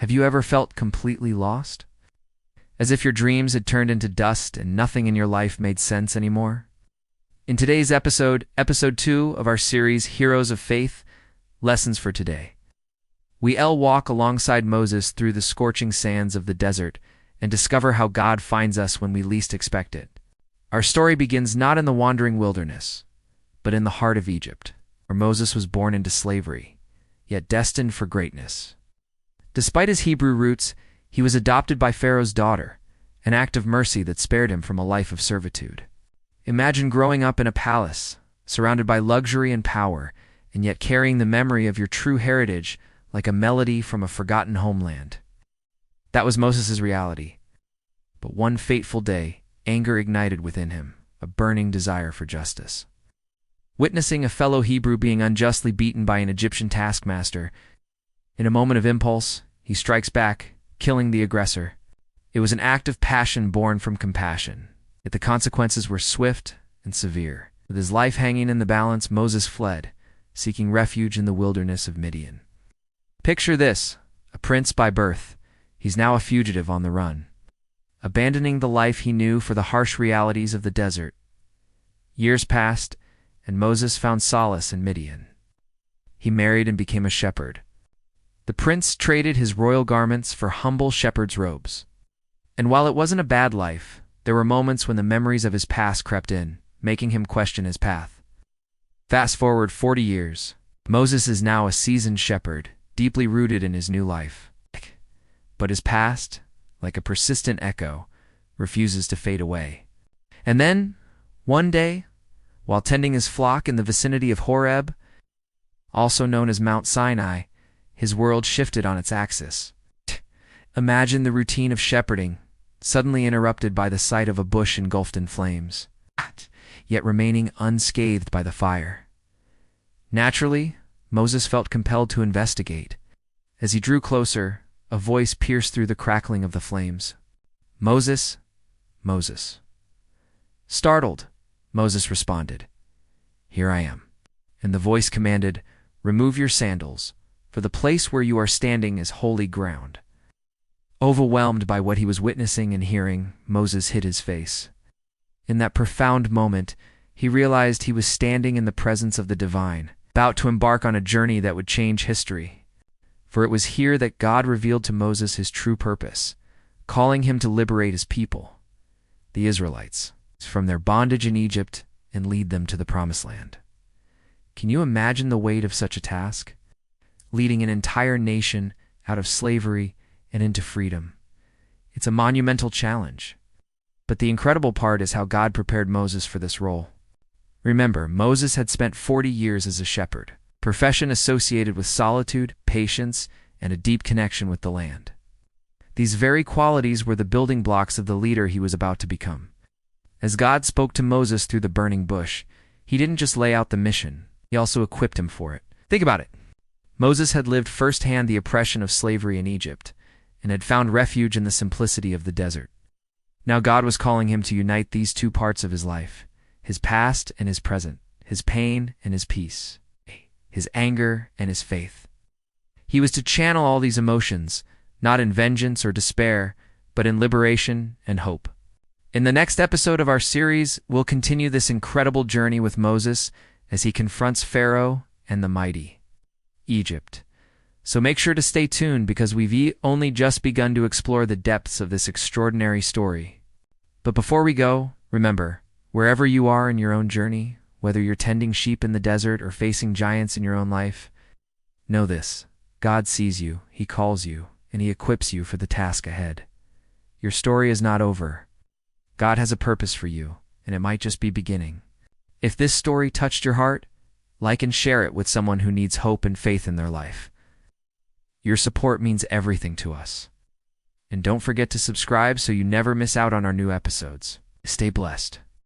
Have you ever felt completely lost? As if your dreams had turned into dust and nothing in your life made sense anymore? In today's episode, episode 2 of our series, Heroes of Faith, Lessons for Today, we'll walk alongside Moses through the scorching sands of the desert and discover how God finds us when we least expect it. Our story begins not in the wandering wilderness, but in the heart of Egypt, where Moses was born into slavery, yet destined for greatness. Despite his Hebrew roots, he was adopted by Pharaoh's daughter, an act of mercy that spared him from a life of servitude. Imagine growing up in a palace, surrounded by luxury and power, and yet carrying the memory of your true heritage like a melody from a forgotten homeland. That was Moses' reality. But one fateful day, anger ignited within him, a burning desire for justice. Witnessing a fellow Hebrew being unjustly beaten by an Egyptian taskmaster, in a moment of impulse, he strikes back, killing the aggressor. It was an act of passion born from compassion, yet the consequences were swift and severe. With his life hanging in the balance, Moses fled, seeking refuge in the wilderness of Midian. Picture this, a prince by birth. He's now a fugitive on the run, abandoning the life he knew for the harsh realities of the desert. Years passed, and Moses found solace in Midian. He married and became a shepherd. The prince traded his royal garments for humble shepherd's robes. And while it wasn't a bad life, there were moments when the memories of his past crept in, making him question his path. Fast forward 40 years. Moses is now a seasoned shepherd, deeply rooted in his new life. But his past, like a persistent echo, refuses to fade away. And then, one day, while tending his flock in the vicinity of Horeb, also known as Mount Sinai, his world shifted on its axis. Imagine the routine of shepherding, suddenly interrupted by the sight of a bush engulfed in flames, yet remaining unscathed by the fire. Naturally, Moses felt compelled to investigate. As he drew closer, a voice pierced through the crackling of the flames. "Moses, Moses." Startled, Moses responded, "Here I am." And the voice commanded, "Remove your sandals, for the place where you are standing is holy ground." Overwhelmed by what he was witnessing and hearing, Moses hid his face. In that profound moment, he realized he was standing in the presence of the divine, about to embark on a journey that would change history. For it was here that God revealed to Moses his true purpose, calling him to liberate his people, the Israelites, from their bondage in Egypt and lead them to the Promised Land. Can you imagine the weight of such a task? Leading an entire nation out of slavery and into freedom. It's a monumental challenge. But the incredible part is how God prepared Moses for this role. Remember, Moses had spent 40 years as a shepherd, profession associated with solitude, patience, and a deep connection with the land. These very qualities were the building blocks of the leader he was about to become. As God spoke to Moses through the burning bush, he didn't just lay out the mission, he also equipped him for it. Think about it. Moses had lived firsthand the oppression of slavery in Egypt, and had found refuge in the simplicity of the desert. Now God was calling him to unite these two parts of his life, his past and his present, his pain and his peace, his anger and his faith. He was to channel all these emotions, not in vengeance or despair, but in liberation and hope. In the next episode of our series, we'll continue this incredible journey with Moses as he confronts Pharaoh and the mighty Egypt. So make sure to stay tuned because we've only just begun to explore the depths of this extraordinary story. But before we go, remember, wherever you are in your own journey, whether you're tending sheep in the desert or facing giants in your own life, know this: God sees you, He calls you, and He equips you for the task ahead. Your story is not over. God has a purpose for you, and it might just be beginning. If this story touched your heart, like and share it with someone who needs hope and faith in their life. Your support means everything to us. And don't forget to subscribe so you never miss out on our new episodes. Stay blessed.